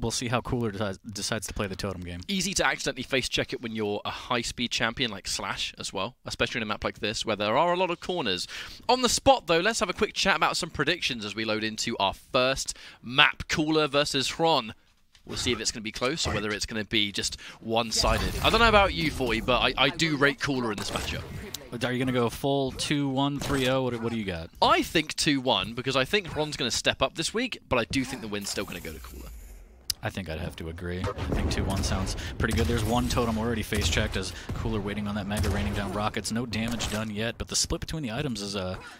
We'll see how Cooler decides to play the totem game. Easy to accidentally face check it when you're a high-speed champion like Slash as well, especially in a map like this where there are a lot of corners. On the spot though, let's have a quick chat about some predictions as we load into our first map, Cooler versus xron. We'll see if it's going to be close or whether it's going to be just one-sided. I don't know about you, 40, but I do rate Cooler in this matchup. Are you going to go full 2-1, 3-0? What do you got? I think 2-1 because I think xron's going to step up this week, but I do think the win's still going to go to Cooler. I think I'd have to agree. I think 2-1 sounds pretty good. There's one totem already face checked as Cooler waiting on that Mega, raining down rockets. No damage done yet, but the split between the items is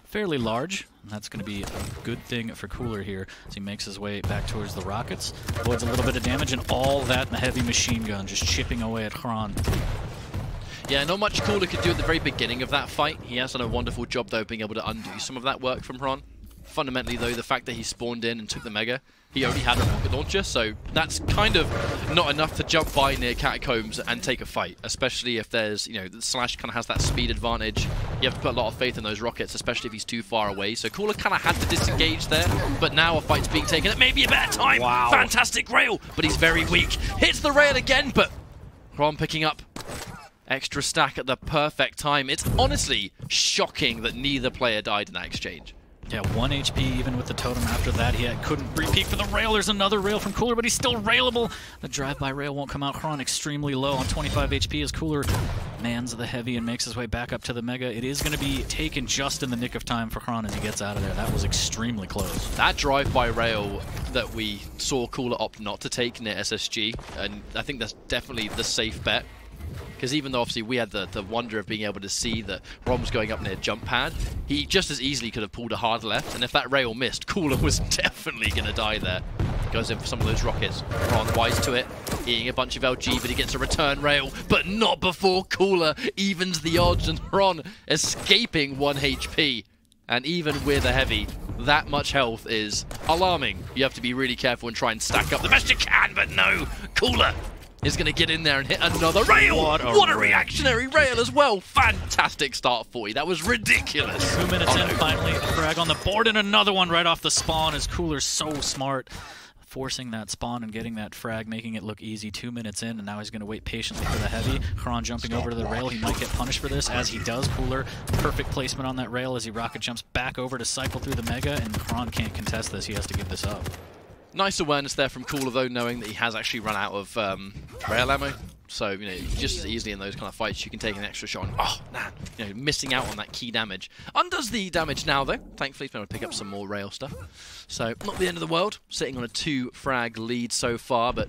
fairly large. And that's going to be a good thing for Cooler here as he makes his way back towards the rockets. Avoids a little bit of damage, and all that in the heavy machine gun just chipping away at xron. Yeah, not much Cooler could do at the very beginning of that fight. He has done a wonderful job, though, being able to undo some of that work from xron. Fundamentally, though, the fact that he spawned in and took the Mega, he only had a rocket launcher, so that's kind of not enough to jump by near Catacombs and take a fight, especially if there's, you know, the Slash kind of has that speed advantage. You have to put a lot of faith in those rockets, especially if he's too far away. So Cooler kind of had to disengage there, but now a fight's being taken at maybe a better time. Wow. Fantastic rail, but he's very weak. Hits the rail again, but xron picking up extra stack at the perfect time. It's honestly shocking that neither player died in that exchange. Yeah, 1 HP even with the totem after that. He couldn't repeat for the rail. There's another rail from Cooler, but he's still railable. The drive-by rail won't come out. xron extremely low on 25 HP as Cooler mans the heavy and makes his way back up to the Mega. It is going to be taken just in the nick of time for xron as he gets out of there. That was extremely close. That drive-by rail that we saw Cooler opt not to take near SSG, and I think that's definitely the safe bet. Because even though obviously we had the wonder of being able to see that xron was going up near jump pad, he just as easily could have pulled a hard left, and if that rail missed, Cooler was definitely going to die there. Goes in for some of those rockets. xron wise to it, eating a bunch of LG, but he gets a return rail, but not before Cooler evens the odds, and xron escaping 1 HP. And even with a heavy, that much health is alarming. You have to be really careful and try and stack up the best you can, but no, Cooler is going to get in there and hit another rail. What a reactionary rail as well. Fantastic start for you. That was ridiculous. 2 minutes in, finally, a frag on the board, and another one right off the spawn as Cooler's so smart. Forcing that spawn and getting that frag, making it look easy. 2 minutes in, and now he's going to wait patiently for the heavy. xron jumping over to the rail. He might get punished for this, as he does. Cooler, perfect placement on that rail as he rocket jumps back over to cycle through the Mega, and xron can't contest this. He has to give this up. Nice awareness there from Cooler, though, knowing that he has actually run out of rail ammo. So, you know, just as easily in those kind of fights, you can take an extra shot. And, oh, man, you know, missing out on that key damage. Undoes the damage now, though. Thankfully, he's been able to pick up some more rail stuff. So, not the end of the world. Sitting on a 2-frag lead so far, but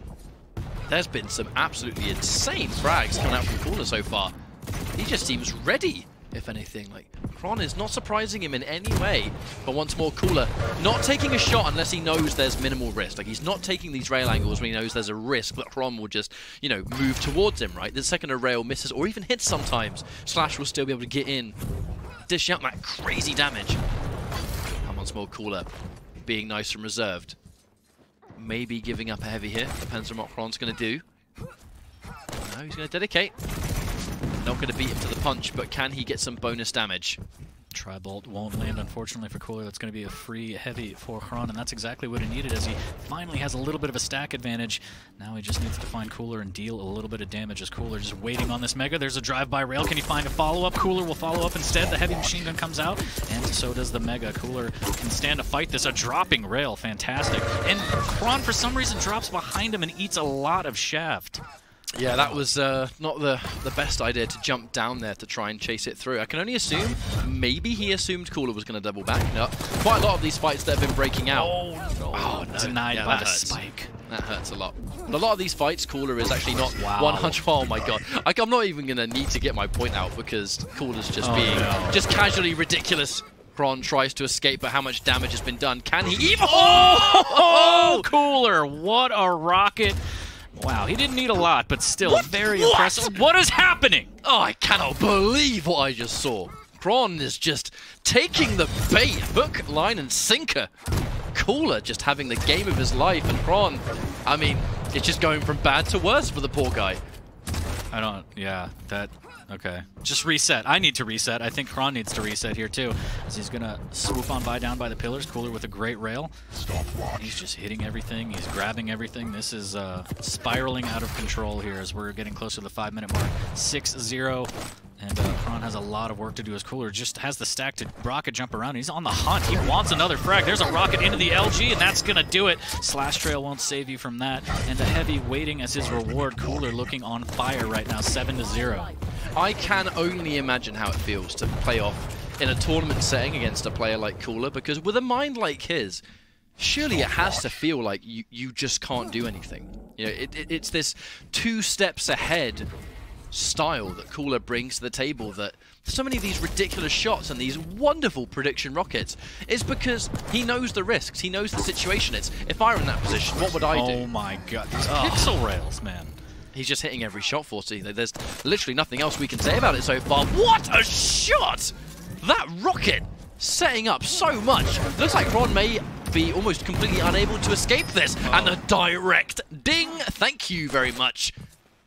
there's been some absolutely insane frags coming out from Cooler so far. He just seems ready, if anything. Like, xron is not surprising him in any way, but once more Cooler not taking a shot unless he knows there's minimal risk. Like, he's not taking these rail angles when he knows there's a risk that xron will just, you know, move towards him, right? The second a rail misses or even hits sometimes, Slash will still be able to get in, dish out that crazy damage. And once more Cooler being nice and reserved. Maybe giving up a heavy here, depends on what xron's going to do. No, he's going to dedicate. Not going to beat him to the punch, but can he get some bonus damage? Tri-bolt won't land, unfortunately, for Cooler. That's going to be a free heavy for xron, and that's exactly what he needed as he finally has a little bit of a stack advantage. Now he just needs to find Cooler and deal a little bit of damage as Cooler just waiting on this Mega. There's a drive-by rail. Can he find a follow-up? Cooler will follow up instead. The heavy machine gun comes out, and so does the Mega. Cooler can stand to fight this. A dropping rail. Fantastic. And xron, for some reason, drops behind him and eats a lot of shaft. Yeah, that was not the best idea to jump down there to try and chase it through. I can only assume, maybe he assumed Cooler was going to double back. No, quite a lot of these fights that have been breaking out. Oh, no. Denied by the spike. That hurts a lot. But a lot of these fights, Cooler is actually not 100. Oh my god. I'm not even going to need to get my point out because Cooler's just being just casually ridiculous. xron tries to escape, but how much damage has been done? Can he even? Oh, Cooler, what a rocket. Wow, he didn't need a lot, but still very impressive. What is happening? Oh, I cannot believe what I just saw. xron is just taking the bait, hook, line, and sinker. Cooler just having the game of his life, and xron, I mean, it's just going from bad to worse for the poor guy. Yeah, that Okay. Just reset. I need to reset. I think xron needs to reset here too, as he's gonna swoop on by down by the pillars. Cooler with a great rail. He's just hitting everything. He's grabbing everything. This is spiraling out of control here as we're getting closer to the 5-minute mark. 6-0. And xron has a lot of work to do as Cooler just has the stack to rocket jump around. He's on the hunt. He wants another frag. There's a rocket into the LG, and that's going to do it. Slash Trail won't save you from that. And a heavy waiting as his reward. Cooler looking on fire right now, 7-0. I can only imagine how it feels to play off in a tournament setting against a player like Cooler, because with a mind like his, surely it has to feel like you just can't do anything. You know, it's this 2 steps ahead style that Cooler brings to the table, that so many of these ridiculous shots and these wonderful prediction rockets is because he knows the risks, he knows the situation. It's, if I were in that position, what would I do? Oh my god, these pixel rails, man. He's just hitting every shot for us. There's literally nothing else we can say about it so far. What a shot! That rocket setting up so much. Looks like xron may be almost completely unable to escape this. And the direct ding! Thank you very much.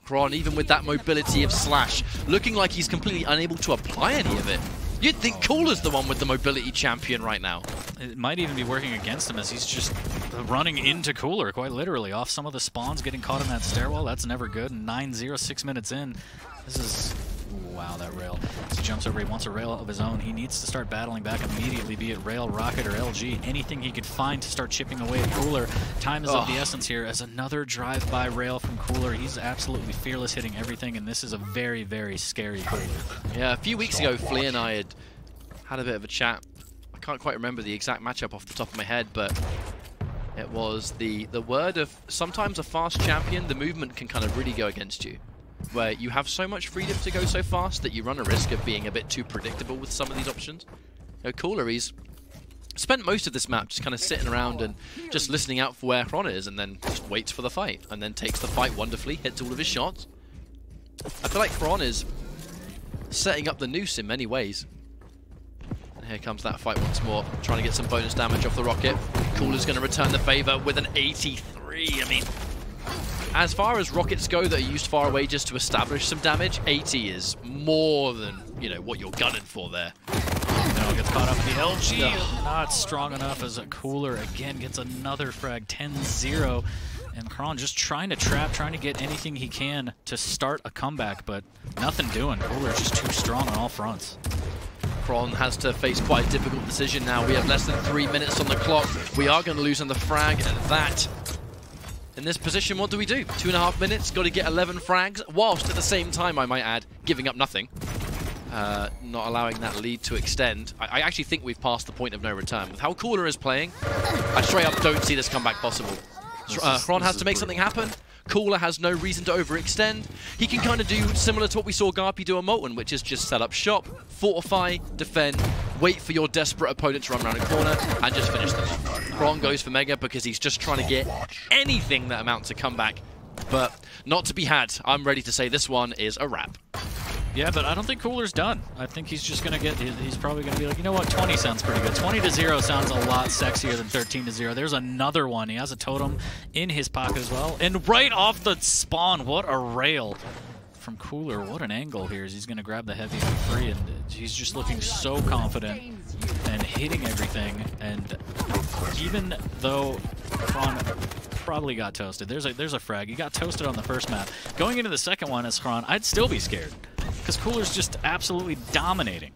xron, even with that mobility of Slash, looking like he's completely unable to apply any of it. You'd think Cooler's the one with the mobility champion right now. It might even be working against him as he's just running into Cooler, quite literally, off some of the spawns, getting caught in that stairwell. That's never good. 9-0, 6 minutes in. This is... Wow, that rail. As he jumps over, he wants a rail of his own. He needs to start battling back immediately, be it rail, rocket, or LG. Anything he could find to start chipping away at Cooler. Time is of the essence here as another drive-by rail from Cooler. He's absolutely fearless, hitting everything, and this is a very, very scary Cooler. Yeah, a few weeks ago, Flea and I had a bit of a chat. I can't quite remember the exact matchup off the top of my head, but it was the word of sometimes a fast champion, the movement can kind of really go against you, where you have so much freedom to go so fast that you run a risk of being a bit too predictable with some of these options. You know, Cooler, he's spent most of this map just kind of sitting around and just listening out for where xron is, and then just waits for the fight, and then takes the fight wonderfully, hits all of his shots. I feel like xron is setting up the noose in many ways. And here comes that fight once more, trying to get some bonus damage off the rocket. Cooler's going to return the favor with an 83. I mean, as far as rockets go that are used far away just to establish some damage, 80 is more than, you know, what you're gunning for there. No, gets caught up in the LG. Not strong enough as a Cooler again gets another frag, 10-0. And xron just trying to trap, trying to get anything he can to start a comeback, but nothing doing. Cooler's just too strong on all fronts. xron has to face quite a difficult decision now. We have less than 3 minutes on the clock. We are going to lose on the frag, and that... In this position, what do we do? 2.5 minutes, got to get 11 frags, whilst at the same time, I might add, giving up nothing. Not allowing that lead to extend. I actually think we've passed the point of no return. With how Cooler is playing, I straight up don't see this comeback possible. xron has to make something happen. Cooler has no reason to overextend. He can kind of do similar to what we saw Garpy do on Molten, which is just set up shop, fortify, defend, wait for your desperate opponent to run around a corner, and just finish them. xron goes for Mega because he's just trying to get anything that amounts to comeback, but not to be had. I'm ready to say this one is a wrap. Yeah, but I don't think Cooler's done. I think he's just going to get, he's probably going to be like, you know what, 20 sounds pretty good. 20-0 sounds a lot sexier than 13-0. There's another one. He has a totem in his pocket as well. And right off the spawn, what a rail from Cooler. What an angle here as he's going to grab the heavy for free. And he's just looking so confident and hitting everything. And even though xron probably got toasted, there's a frag. He got toasted on the first map. Going into the second one as xron, I'd still be scared, because Cooler's just absolutely dominating.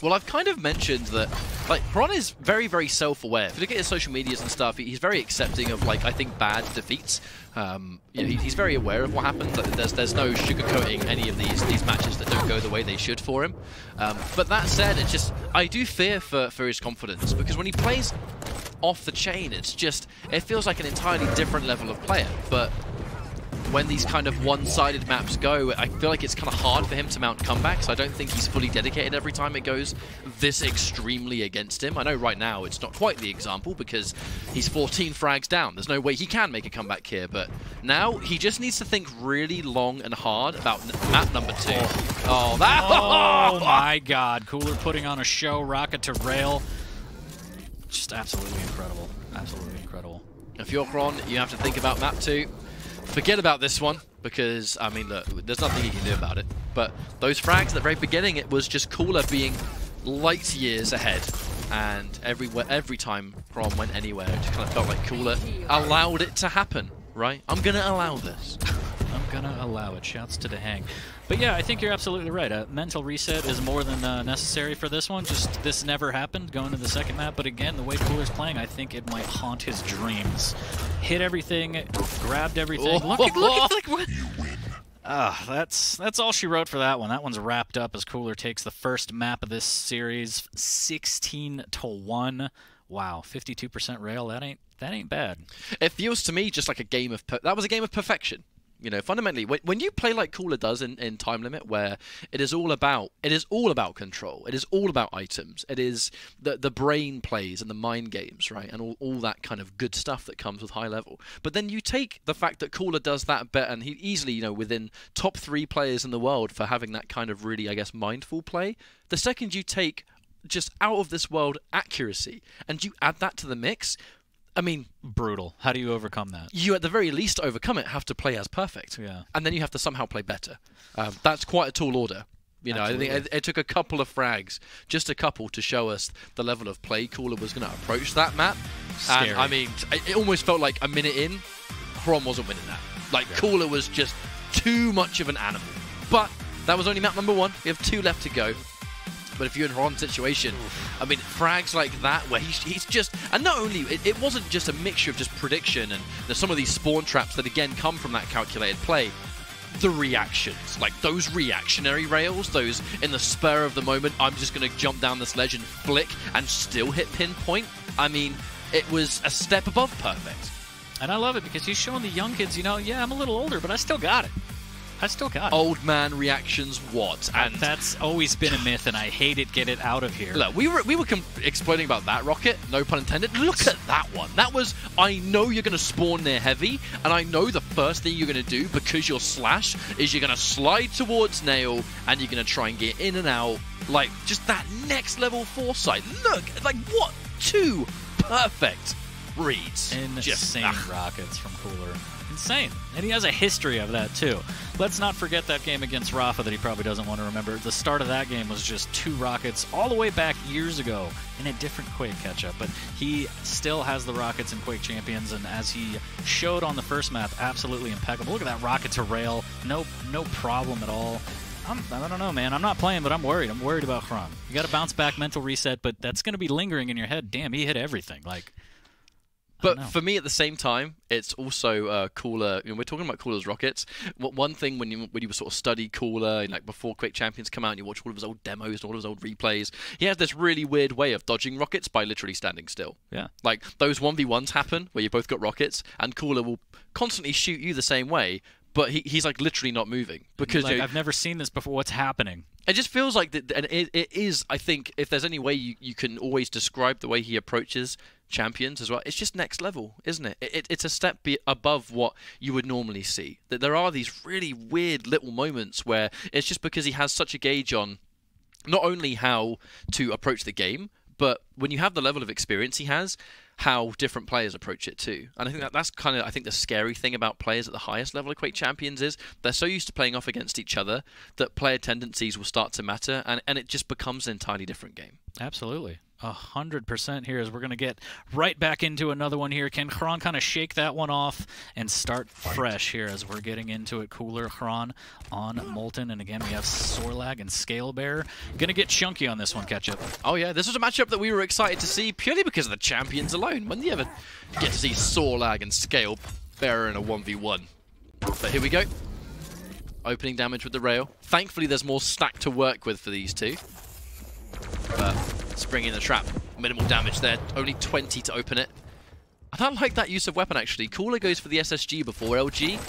Well, I've kind of mentioned that, like, xron is very, very self-aware. If you look at his social medias and stuff, he's very accepting of, like, I think bad defeats. You know, he's very aware of what happens. Like, there's no sugarcoating any of these matches that don't go the way they should for him. But that said, it's just, I do fear for his confidence, because when he plays off the chain, it's just, it feels like an entirely different level of player. But when these kind of one-sided maps go, I feel like it's kind of hard for him to mount comebacks. I don't think he's fully dedicated every time it goes this extremely against him. I know right now it's not quite the example because he's 14 frags down. There's no way he can make a comeback here, but now he just needs to think really long and hard about map number 2. Oh, that! Oh my god, Cooler putting on a show, rocket to rail. Just absolutely incredible. Absolutely incredible. If you're xron, you have to think about map 2. Forget about this one. because, I mean, look, there's nothing you can do about it. But those frags at the very beginning, it was just Cooler being light years ahead. And every time xron went anywhere, it just kind of felt like Cooler allowed it to happen, right? I'm going to allow this. I'm going to allow it. Shouts to the hang. But yeah, I think you're absolutely right. A mental reset is more than necessary for this one. Just this never happened going to the second map. But again, the way Cooler's playing, I think it might haunt his dreams. Hit everything, grabbed everything. Oh. Look at like what? That's all she wrote for that one. That one's wrapped up as Cooler takes the first map of this series, 16-1. Wow, 52% rail. That ain't bad. It feels to me just like a game of that was a game of perfection. You know, fundamentally, when you play like Cooler does in Time Limit, where it is all about control, it is all about items, it is the brain plays and the mind games, right, and all that kind of good stuff that comes with high level. But then you take the fact that Cooler does that better, and he easily, you know, within top 3 players in the world for having that kind of really, I guess, mindful play. The second you take just out of this world accuracy and you add that to the mix, I mean, brutal. How do you overcome that? You, at the very least, to overcome it, have to play as perfect. Yeah. And then you have to somehow play better. That's quite a tall order. You know, Absolutely. I think it took a couple of frags, just a couple, to show us the level of play Cooler was going to approach that map. Scary. And, I mean, it almost felt like a minute in, xron wasn't winning that. Like, yeah. Cooler was just too much of an animal. But that was only map number 1. We have 2 left to go. But if you're in xron's situation, I mean, frags like that, where he's just... And not only... It wasn't just a mixture of just prediction and there's some of these spawn traps that, again, come from that calculated play. The reactions. Like, those reactionary rails, those in the spur of the moment, I'm just going to jump down this ledge and flick and still hit pinpoint. I mean, it was a step above perfect. And I love it because he's showing the young kids, you know, yeah, I'm a little older, but I still got it. I still got it. Old man reactions, what? And that's always been a myth, and I hate it. Get it out of here. Look, we were explaining about that rocket, no pun intended. Look at that one. That was, I know you're going to spawn near heavy, and I know the first thing you're going to do, because you're Slash, is you're going to slide towards Nail, and you're going to try and get in and out. Like, just that next level foresight. Look, like, what? 2 perfect reads. Insane rockets from Cooler. Insane. And he has a history of that, too. Let's not forget that game against Rafa that he probably doesn't want to remember. The start of that game was just 2 rockets all the way back years ago in a different Quake catch-up. But he still has the rockets in Quake Champions, and as he showed on the first map, absolutely impeccable. Look at that rocket to rail. No problem at all. I don't know, man. I'm not playing, but I'm worried. I'm worried about xron. You got to bounce back, mental reset, but that's going to be lingering in your head. Damn, he hit everything. Like... But for me, at the same time, it's also Cooler. You know, we're talking about Cooler's rockets. One thing when you sort of study Cooler, like before Quake Champions come out, and you watch all of his old demos and all of his old replays, he has this really weird way of dodging rockets by literally standing still. Yeah. Like those 1v1s happen where you both got rockets, and Cooler will constantly shoot you the same way, but he's like literally not moving because like, I've never seen this before. What's happening? It just feels like that, and it is. I think if there's any way you can always describe the way he approaches champions as well, it's just next level, isn't it? It's a step above what you would normally see. That there are these really weird little moments where it's just because he has such a gauge on not only how to approach the game, but when you have the level of experience he has, how different players approach it too. And I think that's kind of, I think, the scary thing about players at the highest level of Quake Champions is they're so used to playing off against each other that player tendencies will start to matter, and it just becomes an entirely different game. Absolutely. 100% here as we're going to get right back into another one here. Can xron kind of shake that one off and start fresh here as we're getting into it? Cooler, xron on Molten, and again we have Sorlag and Scalebear. Going to get chunky on this one, Ketchup. Oh yeah, this was a matchup that we were excited to see purely because of the champions alone. When do you ever get to see Sorlag and Scalebear in a 1v1? But here we go. Opening damage with the rail. Thankfully there's more stack to work with for these two. But springing the trap, minimal damage there, only 20 to open it. And I like that use of weapon actually. Cooler goes for the SSG before LG.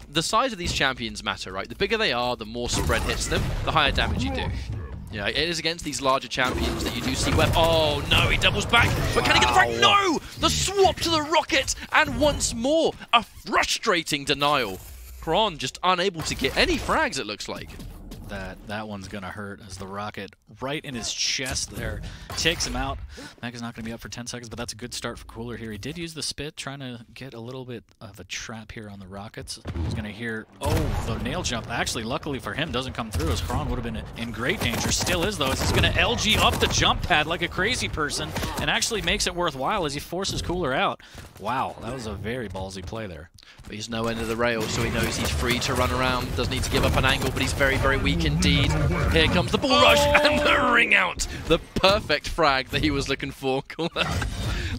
The size of these champions matter, right? The bigger they are, the more spread hits them, the higher damage you do. Yeah, it is against these larger champions that you do see weapon. Oh no, he doubles back, but can he get the frag? No! The swap to the rocket, and once more, a frustrating denial. xron just unable to get any frags, it looks like. that one's going to hurt as the rocket right in his chest there takes him out. Mega's not going to be up for 10 seconds, but that's a good start for Cooler here. He did use the spit, trying to get a little bit of a trap here on the rockets. He's going to hear, oh, the nail jump. Actually, luckily for him, doesn't come through as xron would have been in great danger. Still is, though, as he's going to LG up the jump pad like a crazy person and actually makes it worthwhile as he forces Cooler out. Wow, that was a very ballsy play there. But he's no end of the rail, so he knows he's free to run around. Doesn't need to give up an angle, but he's very, very weak indeed. Here comes the ball rush and the ring out. The perfect frag that he was looking for. Cooler.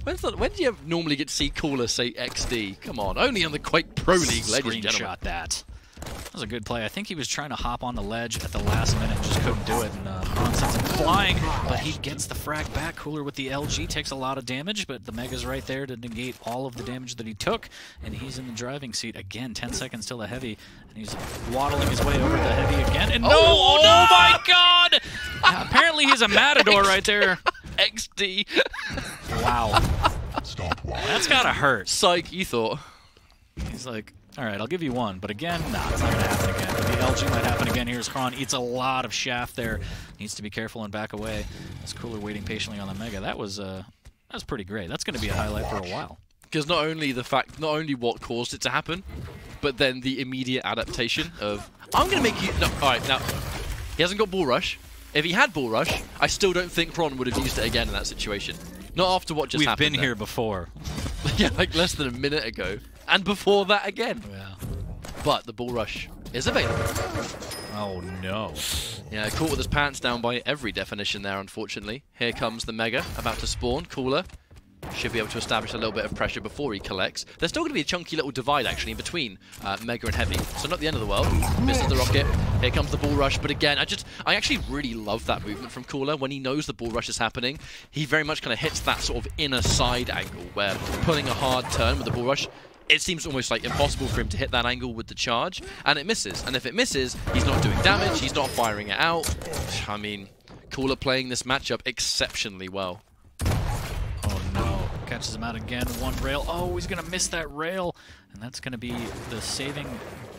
When do you normally get to see Cooler say XD? Come on, only on the Quake Pro League, ladies and gentlemen. Screenshot that. That was a good play. I think he was trying to hop on the ledge at the last minute and just couldn't do it. And xron sends him flying, but he gets the frag back. Cooler with the LG takes a lot of damage, but the Mega's right there to negate all of the damage that he took. And he's in the driving seat again. 10 seconds till the heavy. And he's waddling his way over the heavy again. And oh my God! Apparently he's a matador right there. XD. Wow. That's gotta hurt. Psych, you thought. He's like, all right, I'll give you one, but again, nah, it's not going to happen again. But the LG might happen again. Here's xron, eats a lot of shaft there. Needs to be careful and back away. As Cooler waiting patiently on the Mega. That was pretty great. That's going to be a highlight for a while. Because not only what caused it to happen, but then the immediate adaptation of, I'm going to make you, no, all right, now, he hasn't got ball rush. If he had ball rush, I still don't think xron would have used it again in that situation. Not after what just happened. We've been here before. Yeah, like less than a minute ago. And before that again. Yeah. But the ball rush is available. Oh no. Yeah, caught with his pants down by every definition there, unfortunately. Here comes the Mega, about to spawn. Cooler should be able to establish a little bit of pressure before he collects. There's still going to be a chunky little divide, actually, in between Mega and Heavy. So not the end of the world. Misses the rocket. Here comes the ball rush. But again, I actually really love that movement from Cooler. When he knows the ball rush is happening, he very much kind of hits that sort of inner side angle where pulling a hard turn with the ball rush, it seems almost like impossible for him to hit that angle with the charge, and it misses. And if it misses, he's not doing damage, he's not firing it out. I mean, Cooler playing this matchup exceptionally well. Oh no, catches him out again, one rail. Oh, he's gonna miss that rail, and that's gonna be the saving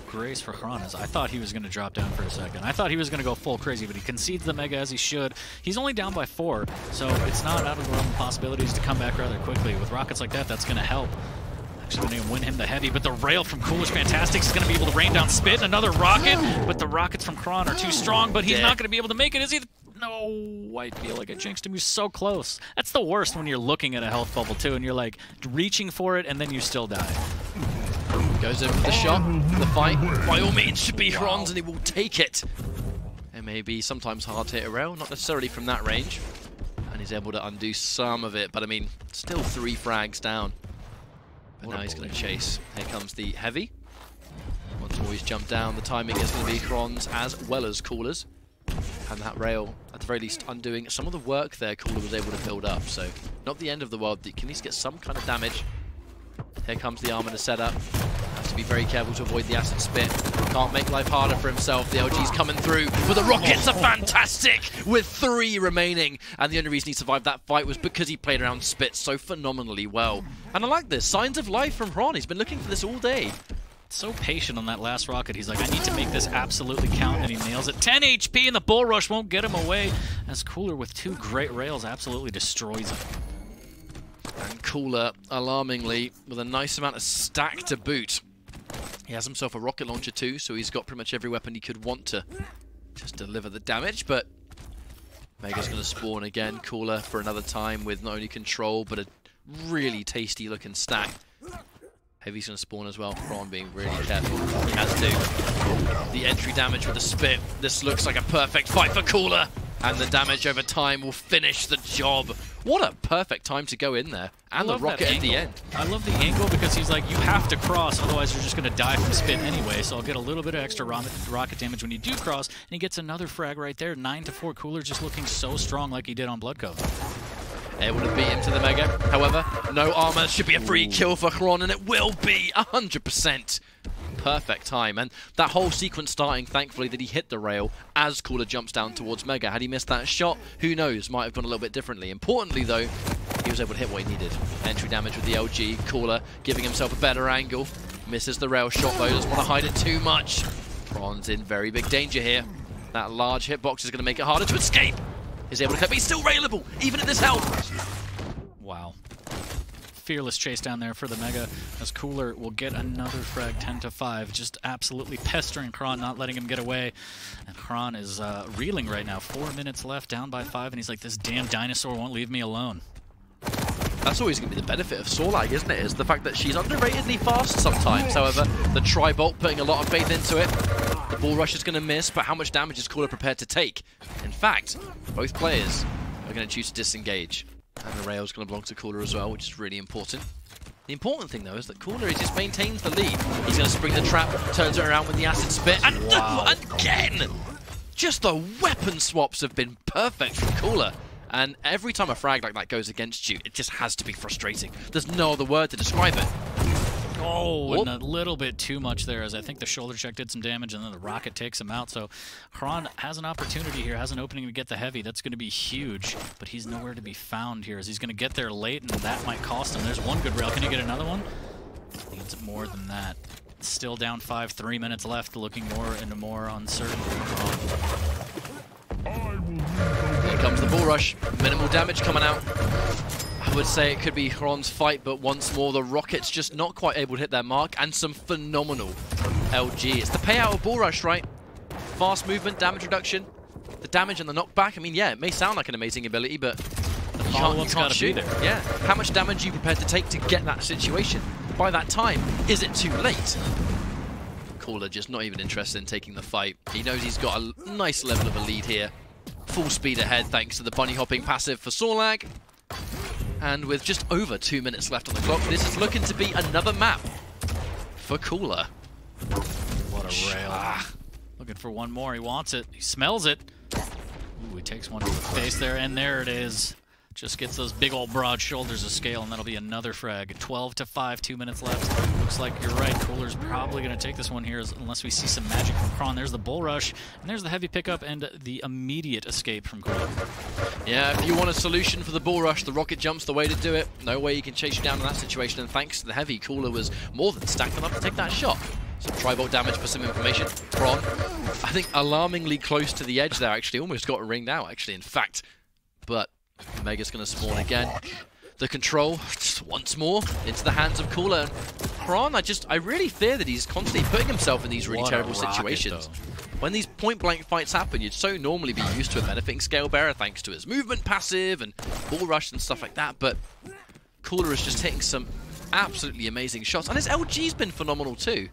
grace for xron. I thought he was gonna drop down for a second. I thought he was gonna go full crazy, but he concedes the Mega as he should. He's only down by 4, so it's not out of the realm of possibilities to come back rather quickly. With rockets like that, that's gonna help. Actually going to win him the heavy, but the rail from Cooler's fantastic. He's going to be able to rain down spit and another rocket, but the rockets from xron are too strong, but he's not going to be able to make it, is he? No, I feel like I jinxed him. He's so close. That's the worst when you're looking at a health bubble too, and you're like reaching for it, and then you still die. Goes in for the shot. The fight, by all means, should be xron's, and he will take it. It may be sometimes hard to hit a rail, not necessarily from that range, and he's able to undo some of it, but I mean, still 3 frags down. But now he's going to chase. Here comes the heavy. Once more he's jumped down, the timing is going to be xron's as well as Cooler's. And that rail, at the very least, undoing some of the work there Cooler was able to build up. So, not the end of the world. He can at least get some kind of damage. Here comes the arm in the setup. Has to be very careful to avoid the acid spit. Can't make life harder for himself. The LG's coming through, but the rockets are fantastic with 3 remaining. And the only reason he survived that fight was because he played around spit so phenomenally well. And I like this. Signs of life from xron. He's been looking for this all day. So patient on that last rocket. He's like, I need to make this absolutely count, and he nails it. 10 HP, and the bull rush won't get him away. As Cooler with 2 great rails absolutely destroys him. And Cooler, alarmingly, with a nice amount of stack to boot. He has himself a rocket launcher too, so he's got pretty much every weapon he could want to just deliver the damage, but Mega's going to spawn again. Cooler for another time with not only control, but a really tasty looking stack. Heavy's going to spawn as well. xron being really careful. He has to. The entry damage with the spit. This looks like a perfect fight for Cooler. And the damage over time will finish the job. What a perfect time to go in there. And the rocket at the end. I love the angle because he's like, you have to cross, otherwise you're just going to die from spit anyway. So I'll get a little bit of extra rocket damage when you do cross. And he gets another frag right there. 9-4. Cooler just looking so strong like he did on Blood Cove. Able to beat him to the Mega. However, no armor. Should be a free kill for xron, and it will be 100%. Perfect time. And that whole sequence starting, thankfully, that he hit the rail as Cooler jumps down towards Mega. Had he missed that shot, who knows? Might have gone a little bit differently. Importantly, though, he was able to hit what he needed. Entry damage with the LG. Cooler giving himself a better angle. Misses the rail shot, though. Doesn't want to hide it too much. xron's in very big danger here. That large hitbox is going to make it harder to escape. He's able to cut, but he's still railable, even at this health. Wow. Fearless chase down there for the Mega, as Cooler will get another frag 10-5, just absolutely pestering xron, not letting him get away. And xron is reeling right now. 4 minutes left, down by 5, and he's like, this damn dinosaur won't leave me alone. That's always going to be the benefit of Sorlag, isn't it? Is the fact that she's underratedly fast sometimes. However, the Tri-Bolt putting a lot of faith into it. The ball rush is going to miss, but how much damage is Cooler prepared to take? In fact, both players are going to choose to disengage. And the rail's going to belong to Cooler as well, which is really important. The important thing, though, is that Cooler he just maintains the lead. He's going to spring the trap, turns it around with the acid spit, and again! Just the weapon swaps have been perfect from Cooler. And every time a frag like that goes against you, it just has to be frustrating. There's no other word to describe it. Oh, and a little bit too much there, as I think the shoulder check did some damage, and then the rocket takes him out. So xron has an opportunity here, has an opening to get the heavy. That's going to be huge, but he's nowhere to be found here, as he's going to get there late, and that might cost him. There's one good rail. Can he get another one? Needs more than that. Still down 5, 3 minutes left, looking more and more uncertain. Here comes the ball rush. Minimal damage coming out. I would say it could be xron's fight, but once more the rockets just not quite able to hit their mark, and some phenomenal LG. It's the payout of ball rush, right? Fast movement, damage reduction, the damage and the knockback. I mean, yeah, it may sound like an amazing ability, but you can't shoot it. Yeah. How much damage are you prepared to take to get that situation? By that time, is it too late? Cooler just not even interested in taking the fight. He knows he's got a nice level of a lead here. Full speed ahead thanks to the bunny hopping passive for Sorlag. And with just over 2 minutes left on the clock, this is looking to be another map for Cooler. What a rail. Looking for one more. He wants it. He smells it. Ooh, he takes one to the face there, and there it is. Just gets those big old broad shoulders of scale, and that'll be another frag. 12-5, 2 minutes left. Looks like you're right. Cooler's probably going to take this one here, unless we see some magic from xron. There's the bull rush, and there's the heavy pickup, and the immediate escape from Cooler. Yeah, if you want a solution for the bull rush, the rocket jump's the way to do it. No way he can chase you down in that situation, and thanks to the heavy, Cooler was more than stacked enough to take that shot. Some Tri-Bolt damage for some information. xron, I think, alarmingly close to the edge there, actually. Almost got ringed out, actually, in fact. But Mega's going to spawn again. The control, just once more, into the hands of Cooler. xron, I really fear that he's constantly putting himself in these really terrible situations. When these point-blank fights happen, you'd so normally be used to a benefiting scale bearer thanks to his movement passive and ball rush and stuff like that, but Cooler is just hitting some absolutely amazing shots, and his LG's been phenomenal too.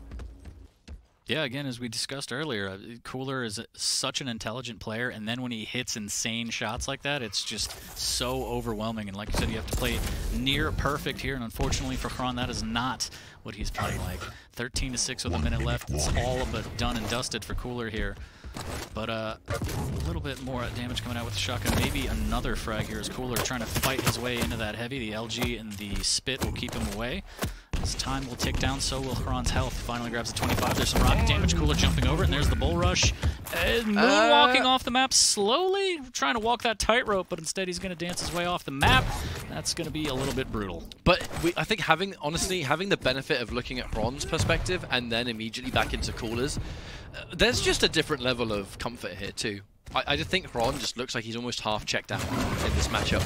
Yeah, again, as we discussed earlier, Cooler is such an intelligent player, and then when he hits insane shots like that, it's just so overwhelming. And like you said, you have to play near perfect here, and unfortunately for xron, that is not what he's playing like. 13-6 with a minute left. It's all but done and dusted for Cooler here. But a little bit more damage coming out with the shotgun. Maybe another frag here as Cooler trying to fight his way into that heavy. The LG and the spit will keep him away. As time will tick down, so will xron's health. Finally grabs the 25. There's some rocket damage. Cooler jumping over it, and there's the bull rush. Moonwalking off the map slowly, trying to walk that tightrope, but instead he's going to dance his way off the map. That's going to be a little bit brutal. But I think honestly, having the benefit of looking at xron's perspective and then immediately back into Cooler's, there's just a different level of comfort here too. I just think xron just looks like he's almost half checked out in this matchup.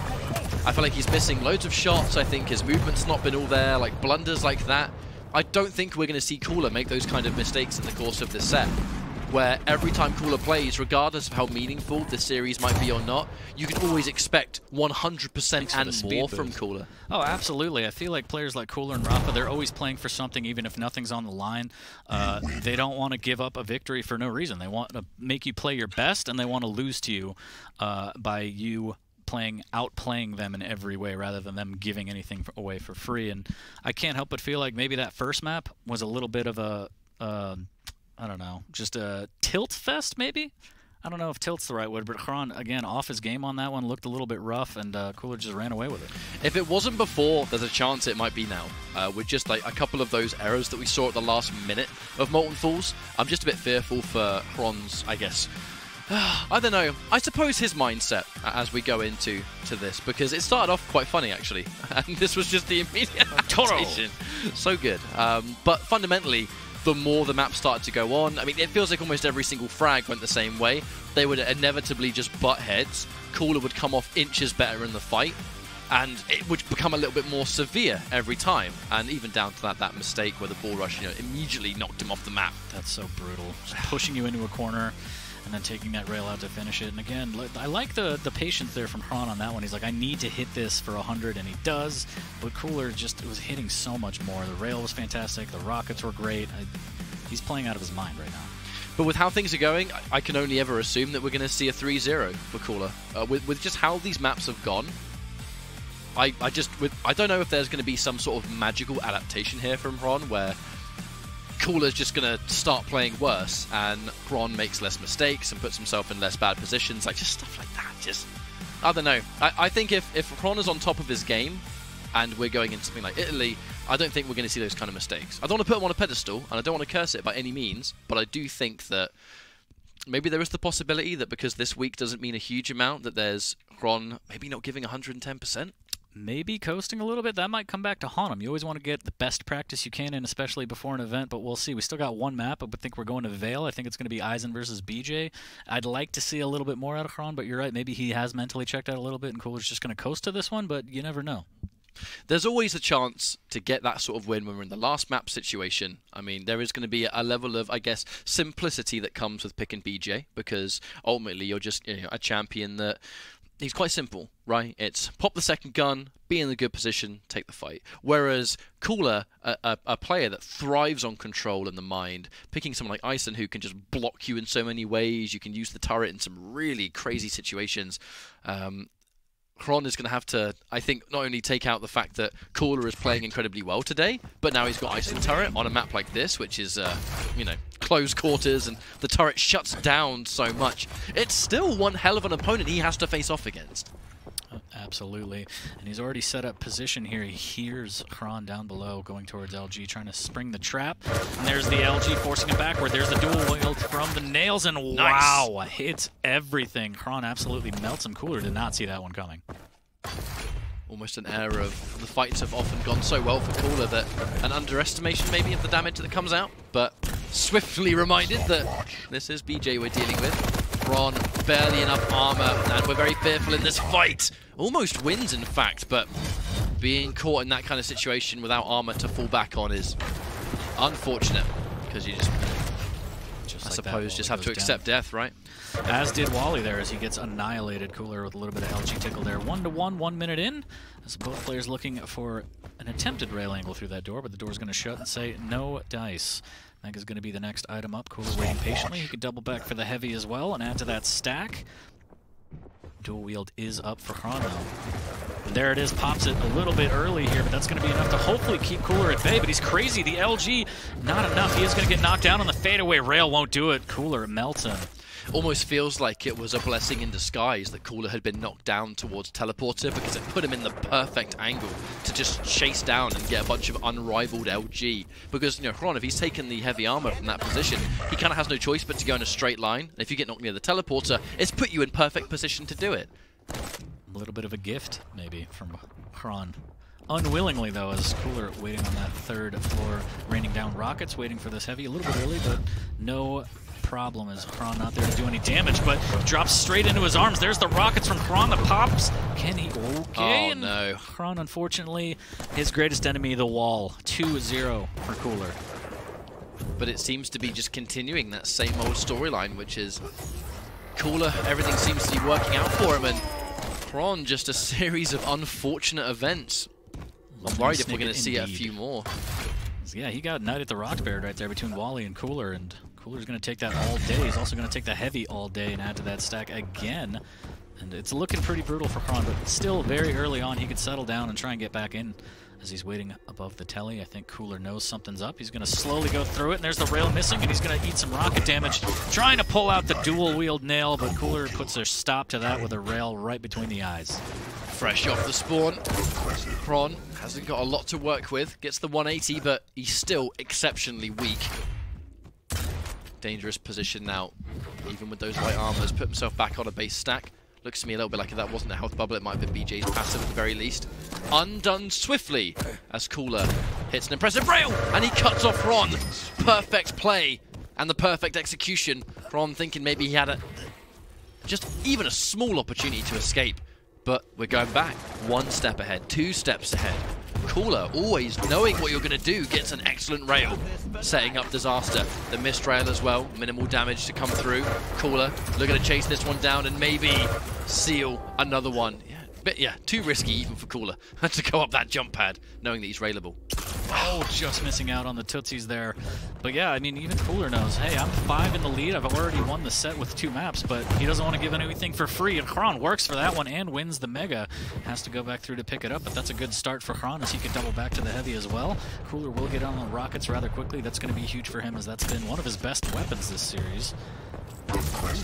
I feel like he's missing loads of shots. I think his movement's not been all there, like blunders like that. I don't think we're going to see Cooler make those kind of mistakes in the course of this set, where every time Cooler plays, regardless of how meaningful this series might be or not, you can always expect 100% and more from Cooler. Oh, absolutely. I feel like players like Cooler and Rafa, they're always playing for something, even if nothing's on the line. They don't want to give up a victory for no reason. They want to make you play your best, and they want to lose to you by you outplaying them in every way rather than them giving anything away for free. And I can't help but feel like maybe that first map was a little bit of a I don't know, just a tilt fest maybe? I don't know if tilt's the right word, but xron, again, off his game on that one, looked a little bit rough, and Cooler just ran away with it. If it wasn't before, there's a chance it might be now. With just like a couple of those errors that we saw at the last minute of Molten Falls, I'm just a bit fearful for xron's, I guess. I don't know. I suppose his mindset as we go into this, because it started off quite funny actually, and this was just the immediate adaptation. So good. But fundamentally, the more the map started to go on. I mean, it feels like almost every single frag went the same way. They would inevitably just butt heads. Cooler would come off inches better in the fight, and it would become a little bit more severe every time. And even down to that mistake where the ball rush, immediately knocked him off the map. That's so brutal. Just pushing you into a corner and then taking that rail out to finish it. And again, I like the patience there from xron on that one. He's like, I need to hit this for 100, and he does. But Cooler just was hitting so much more. The rail was fantastic. The rockets were great. He's playing out of his mind right now. But with how things are going, I can only ever assume that we're going to see a 3-0 for Cooler. With just how these maps have gone, I don't know if there's going to be some sort of magical adaptation here from xron where Cooler's just going to start playing worse and xron makes less mistakes and puts himself in less bad positions. Like, just stuff like that. Just, I don't know. I think if xron is on top of his game and we're going into something like Italy, I don't think we're going to see those kind of mistakes. I don't want to put him on a pedestal, and I don't want to curse it by any means, but I do think that maybe there is the possibility that because this week doesn't mean a huge amount, that there's xron maybe not giving 110%. Maybe coasting a little bit. That might come back to haunt him. You always want to get the best practice you can in, especially before an event, but we'll see. We still got one map. I think we're going to Vale. I think it's going to be Eisen versus BJ. I'd like to see a little bit more out of xron, but you're right. Maybe he has mentally checked out a little bit, and Cooler's just going to coast to this one, but you never know. There's always a chance to get that sort of win when we're in the last map situation. I mean, there is going to be a level of, I guess, simplicity that comes with picking BJ, because ultimately you're just a champion that he's quite simple, right? It's pop the second gun, be in a good position, take the fight. Whereas Cooler, a player that thrives on control and the mind, picking someone like Eisen who can just block you in so many ways, you can use the turret in some really crazy situations. xron is going to have to, I think, not only take out the fact that Cooler is playing incredibly well today, but now he's got Eisen turret on a map like this, which is, close quarters, and the turret shuts down so much. It's still one hell of an opponent he has to face off against. Absolutely. And he's already set up position here. He hears xron down below going towards LG, trying to spring the trap. And there's the LG forcing him backward. There's the dual wield from the nails, and wow, hits everything. xron absolutely melts him. Cooler did not see that one coming. Almost an error of the fights have often gone so well for Cooler that an underestimation maybe of the damage that comes out, but swiftly reminded that this is BJ we're dealing with. xron, barely enough armor, and we're very fearful in this fight. Almost wins, in fact, but being caught in that kind of situation without armor to fall back on is unfortunate, because you just I suppose just have to accept death, right? As did Wally there, as he gets annihilated. Cooler with a little bit of LG tickle there. 1-1, 1 minute in. As both players looking for an attempted rail angle through that door, but the door's going to shut and say no dice. That is going to be the next item up. Cooler waiting patiently. He can double back for the heavy as well and add to that stack. Dual wield is up for xron though. And there it is, pops it a little bit early here, but that's going to be enough to hopefully keep Cooler at bay. But he's crazy. The LG, not enough. He is going to get knocked down on the fadeaway. Rail won't do it. Cooler melts him. Almost feels like it was a blessing in disguise that Cooler had been knocked down towards Teleporter, because it put him in the perfect angle to just chase down and get a bunch of unrivaled LG. Because, xron, if he's taken the heavy armor from that position, he kind of has no choice but to go in a straight line. And if you get knocked near the Teleporter, it's put you in perfect position to do it. A little bit of a gift, maybe, from xron. Unwillingly, though, as Cooler waiting on that third floor, raining down rockets, waiting for this heavy. A little bit early, but no problem as xron not there to do any damage, but drops straight into his arms. There's the rockets from xron. The pops. Can he? Okay. Oh, no. xron, unfortunately, his greatest enemy, the wall. 2-0 for Cooler. But it seems to be just continuing that same old storyline, which is Cooler, everything seems to be working out for him, and xron, just a series of unfortunate events. I'm worried if we're going to see a few more. Yeah, he got knighted the rock buried right there between Wally and Cooler, and Cooler's going to take that all day. He's also going to take the heavy all day and add to that stack again. And it's looking pretty brutal for xron, but still very early on he could settle down and try and get back in as he's waiting above the telly. I think Cooler knows something's up. He's going to slowly go through it, and there's the rail missing, and he's going to eat some rocket damage, trying to pull out the dual-wield nail, but Cooler puts a stop to that with a rail right between the eyes. Fresh off the spawn, xron hasn't got a lot to work with. Gets the 180, but he's still exceptionally weak. Dangerous position now, even with those light armors. Put himself back on a base stack. Looks to me a little bit like if that wasn't a health bubble, it might have been BJ's passive at the very least. Undone swiftly as Cooler Hits an impressive rail, and he cuts off Ron. Perfect play, and the perfect execution. Ron thinking maybe he had just even a small opportunity to escape. But we're going back. 1 step ahead, 2 steps ahead. Cooler, always knowing what you're going to do, gets an excellent rail, setting up disaster. The missed rail as well, minimal damage to come through. Cooler looking to chase this one down and maybe seal another one. But yeah, too risky even for Cooler to go up that jump pad, knowing that he's railable. Oh, just missing out on the tootsies there. But yeah, I mean, even Cooler knows, hey, I'm 5 in the lead. I've already won the set with 2 maps, but he doesn't want to give anything for free. And xron works for that one and wins the Mega. Has to go back through to pick it up, but that's a good start for xron as he could double back to the Heavy as well. Cooler will get on the Rockets rather quickly. That's going to be huge for him as that's been one of his best weapons this series.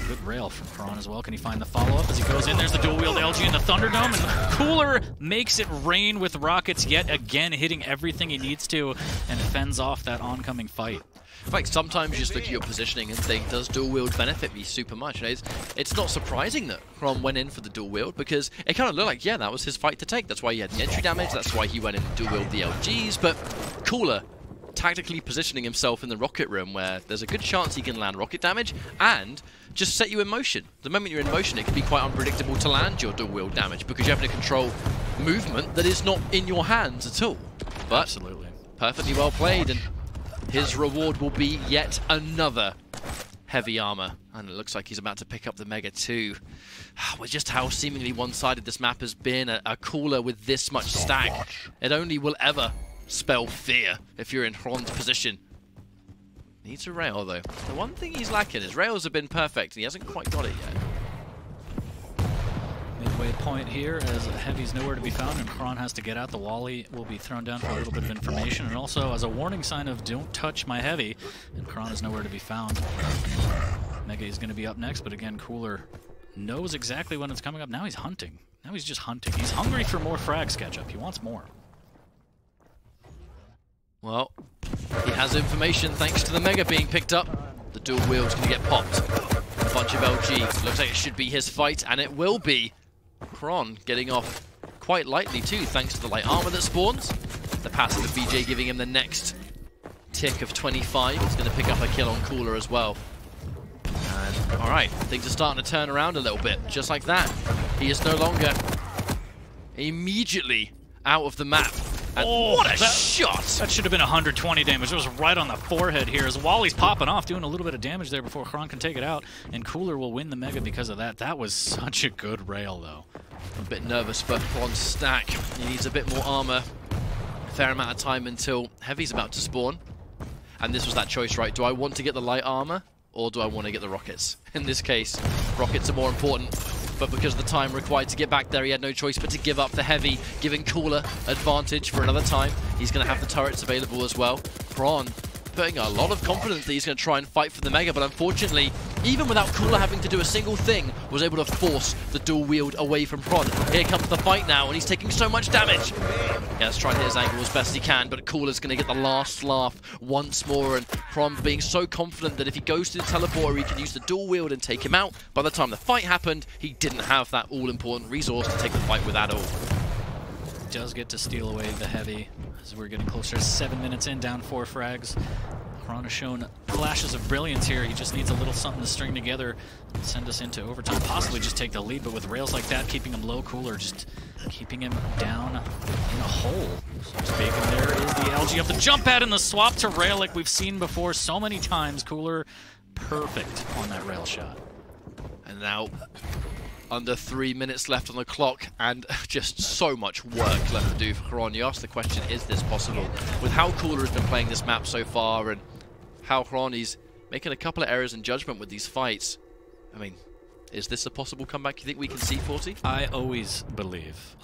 Good rail from xron as well. Can he find the follow-up as he goes in? There's the dual-wield LG in the Thunderdome, and Cooler makes it rain with rockets yet again, hitting everything he needs to, and fends off that oncoming fight. In fact, sometimes you just look at your positioning and think, does dual wield benefit me super much? And it's not surprising that xron went in for the dual wield, because it kind of looked like, yeah, that was his fight to take. That's why he had the entry damage, that's why he went in and dual wield the LGs, but Cooler tactically positioning himself in the rocket room where there's a good chance he can land rocket damage and just set you in motion. The moment you're in motion, it can be quite unpredictable to land your dual wield damage because you're having to control movement that is not in your hands at all. But absolutely perfectly well played, and his reward will be yet another heavy armor, and it looks like he's about to pick up the Mega too. With just how seemingly one-sided this map has been, a Cooler with this much stack, it only will ever spell fear if you're in xron's position. Needs a rail though. The one thing he's lacking is rails have been perfect and he hasn't quite got it yet. Midway point here as Heavy's nowhere to be found and xron has to get out. The Wally will be thrown down for a little bit of information and also as a warning sign of don't touch my Heavy, and xron is nowhere to be found. Mega is going to be up next, but again, Cooler knows exactly when it's coming up. Now he's hunting. Now he's just hunting. He's hungry for more frags catch up. He wants more. Well, he has information thanks to the Mega being picked up. The dual wield's going to get popped. A bunch of LG. Looks like it should be his fight, and it will be. xron getting off quite lightly too, thanks to the light armor that spawns. The passive of BJ giving him the next tick of 25. He's going to pick up a kill on Cooler as well. And, alright, things are starting to turn around a little bit. Just like that. He is no longer immediately out of the map. Oh, what a shot! That should have been 120 damage. It was right on the forehead here as Wally's popping off, doing a little bit of damage there before xron can take it out, and Cooler will win the Mega because of that. That was such a good rail, though. A bit nervous for xron's stack. He needs a bit more armor. A fair amount of time until Heavy's about to spawn. And this was that choice, right? Do I want to get the light armor, or do I want to get the rockets? In this case, rockets are more important. But because of the time required to get back there, he had no choice but to give up the Heavy, giving Cooler advantage for another time. He's going to have the turrets available as well. xron putting a lot of confidence that he's going to try and fight for the Mega, but unfortunately, even without Cooler having to do a single thing, was able to force the dual wield away from xron. Here comes the fight now, and he's taking so much damage. Yeah, let's try and hit his angle as best he can, but Cooler's going to get the last laugh once more, and xron being so confident that if he goes to the teleporter, he can use the dual wield and take him out. By the time the fight happened, he didn't have that all-important resource to take the fight with at all. Does get to steal away the Heavy as we're getting closer to 7 minutes in, down 4 frags. xron has shown flashes of brilliance here. He just needs a little something to string together and send us into overtime, possibly just take the lead, but with rails like that, keeping him low, Cooler just keeping him down in a hole, so to speak. And there is the LG up the jump pad and the swap to rail like we've seen before so many times. Cooler perfect on that rail shot. And now under 3 minutes left on the clock, and just so much work left to do for xron. You ask the question, is this possible? With how Cooler has been playing this map so far, and how xron is making a couple of errors in judgment with these fights, I mean, is this a possible comeback you think we can see, 40? I always believe.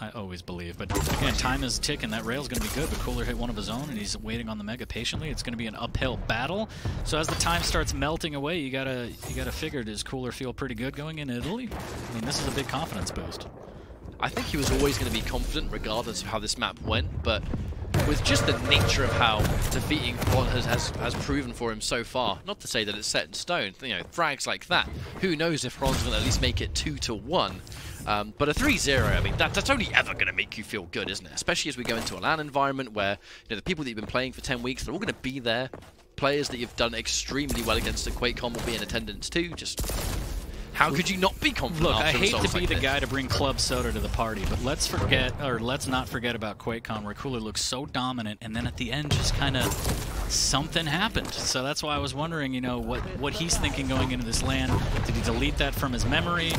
But again, time is ticking. That rail's going to be good, but Cooler hit one of his own, and he's waiting on the Mega patiently. It's going to be an uphill battle. So as the time starts melting away, you gotta figure, does Cooler feel pretty good going in Italy? I mean, this is a big confidence boost. I think he was always going to be confident regardless of how this map went, but with just the nature of how defeating xron has proven for him so far, not to say that it's set in stone, you know, frags like that, who knows if xron's going to at least make it 2-1. But a 3-0, I mean, that's only ever going to make you feel good, isn't it? Especially as we go into a LAN environment where the people that you've been playing for 10 weeks, they're all going to be there. Players that you've done extremely well against at QuakeCon will be in attendance too. Just how could you not be confident? Look, I hate to be like the this? guy to bring club soda to the party, but let's not forget about QuakeCon, where Cooler looks so dominant, and then at the end, just kind of something happened. So that's why I was wondering, what he's thinking going into this LAN. Did he delete that from his memory?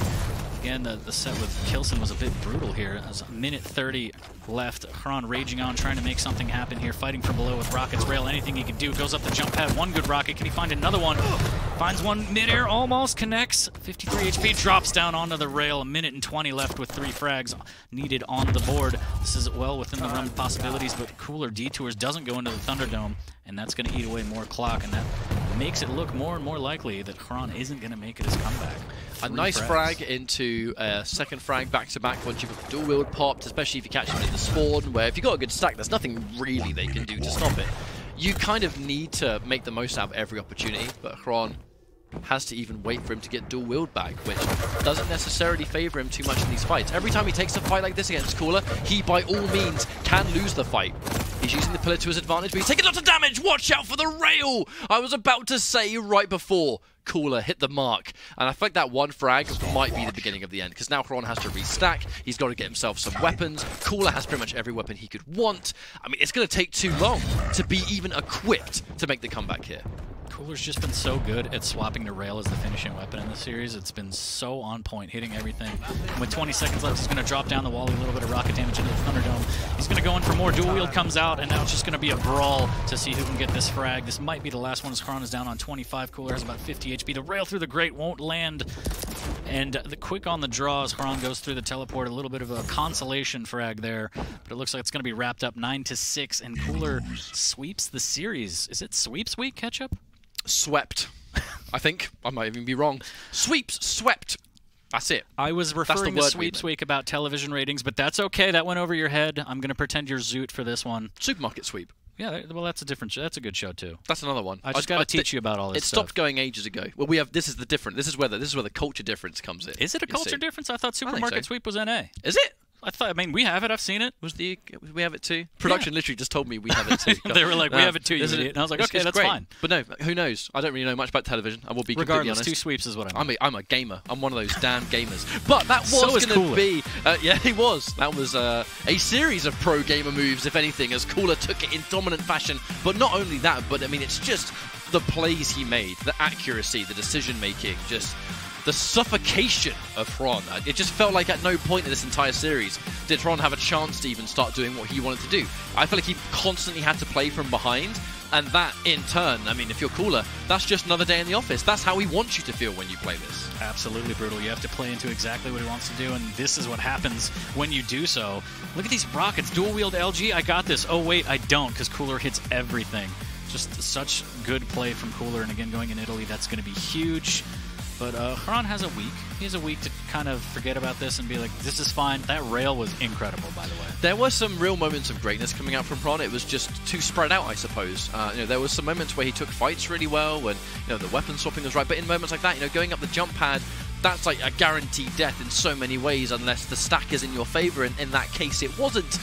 Again, the set with Kilson was a bit brutal here. It was a minute 30 left. xron raging on, trying to make something happen here, fighting from below with rockets. Rail, anything he can do. Goes up the jump pad. One good rocket. Can he find another one? Finds one midair, almost connects. 53 HP, drops down onto the rail. A minute and 20 left with 3 frags needed on the board. This is well within the realm of possibilities, but Cooler detours, doesn't go into the Thunderdome, and that's going to eat away more clock, and that makes it look more and more likely that xron isn't going to make it his comeback. A nice frag into a second frag back-to-back once you've got the dual wield popped, especially if you catch him in the spawn, where if you've got a good stack, there's nothing really they can do to stop it. You kind of need to make the most out of every opportunity, but xron has to even wait for him to get dual wield back, which doesn't necessarily favor him too much in these fights. Every time he takes a fight like this against Cooler, he by all means can lose the fight. He's using the pillar to his advantage, but he's taking lots of damage. Watch out for the rail! I was about to say right before Cooler hit the mark, and I feel like that one frag might be the beginning of the end, because now xron has to restack. He's got to get himself some weapons. Cooler has pretty much every weapon he could want. I mean, it's going to take too long to be even equipped to make the comeback here. Cooler's just been so good at swapping the rail as the finishing weapon in the series. It's been so on point, hitting everything. And with 20 seconds left, he's going to drop down the wall, a little bit of rocket damage into the Thunderdome. He's going to go in for more. Dual wield comes out, and now it's just going to be a brawl to see who can get this frag. This might be the last one, as xron is down on 25. Cooler has about 50 HP. The rail through the grate won't land. And the quick on the draw as xron goes through the teleport. A little bit of a consolation frag there, but it looks like it's going to be wrapped up 9-6, and Cooler sweeps the series. Is it sweeps week, Ketchup? Swept. I think. I might even be wrong. Sweeps. Swept. That's it. I was referring to Sweeps Week about television ratings, but that's okay. That went over your head. I'm going to pretend you're Zoot for this one. Supermarket Sweep. Yeah, well, that's a different show. That's a good show too. That's another one. I just got to teach you about all this stuff. It stopped going ages ago. Well, we have. This is the different. This is where the culture difference comes in. Is it a culture difference? I thought Supermarket Sweep was NA. Is it? I mean, we have it. I've seen it. We have it too? Production literally just told me we have it too. They were like, we have it too, you idiot. And I was like, okay, that's great. Fine. But no, who knows? I don't really know much about television. I will be completely honest. 2 sweeps is what I mean. I'm a gamer. I'm one of those damn gamers. But that was so going to be... yeah, he was. That was a series of pro gamer moves, if anything, as Cooler took it in dominant fashion. But not only that, but I mean, it's just the plays he made, the accuracy, the decision-making, just... the suffocation of xron. It just felt like at no point in this entire series did xron have a chance to even start doing what he wanted to do. I feel like he constantly had to play from behind, and that, in turn, I mean, if you're Cooler, that's just another day in the office. That's how he wants you to feel when you play this. Absolutely brutal. You have to play into exactly what he wants to do, and this is what happens when you do so. Look at these rockets. Dual wield LG, I got this. Oh, wait, I don't, because Cooler hits everything. Just such good play from Cooler, and again, going in Italy, that's going to be huge. But xron has a week. He has a week to kind of forget about this and be like, this is fine. That rail was incredible, by the way. There were some real moments of greatness coming out from xron. It was just too spread out, I suppose. There were some moments where he took fights really well, when the weapon swapping was right. But in moments like that, going up the jump pad, that's like a guaranteed death in so many ways, unless the stack is in your favor. And in that case, it wasn't.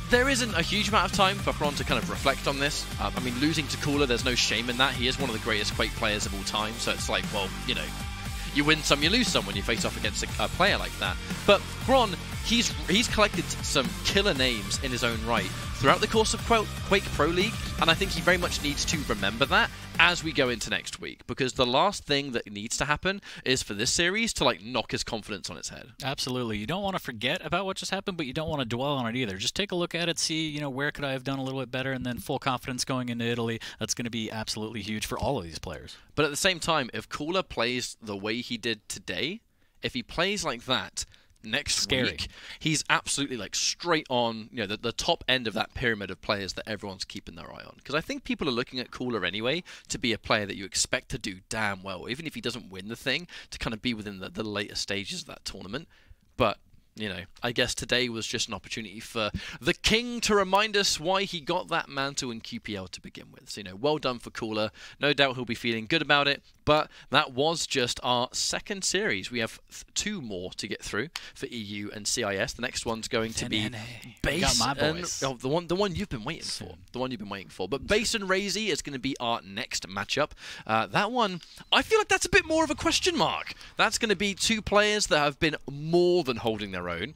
There isn't a huge amount of time for xron to kind of reflect on this. I mean, losing to Cooler, there's no shame in that. He is one of the greatest Quake players of all time, so it's like, well, you win some, you lose some when you face off against a player like that. But xron, he's collected some killer names in his own right throughout the course of Quake Pro League, and I think he very much needs to remember that as we go into next week, because the last thing that needs to happen is for this series to knock his confidence on its head. Absolutely. You don't want to forget about what just happened, but you don't want to dwell on it either. Just take a look at it, see, where could I have done a little bit better, and then full confidence going into Italy. That's going to be absolutely huge for all of these players. But at the same time, if Cooler plays the way he did today, if he plays like that next week, he's absolutely straight on the top end of that pyramid of players that everyone's keeping their eye on. Because I think people are looking at Cooler anyway to be a player that you expect to do damn well, even if he doesn't win the thing, to kind of be within the later stages of that tournament. But you know, I guess today was just an opportunity for the King to remind us why he got that mantle in QPL to begin with. So, you know, well done for Cooler. No doubt he'll be feeling good about it. But that was just our second series. We have 2 more to get through for EU and CIS. The next one's going to be Base and the one you've been waiting for. The one you've been waiting for. But Base and Razy is going to be our next matchup. That one, I feel like that's a bit more of a question mark. That's going to be 2 players that have been more than holding their own.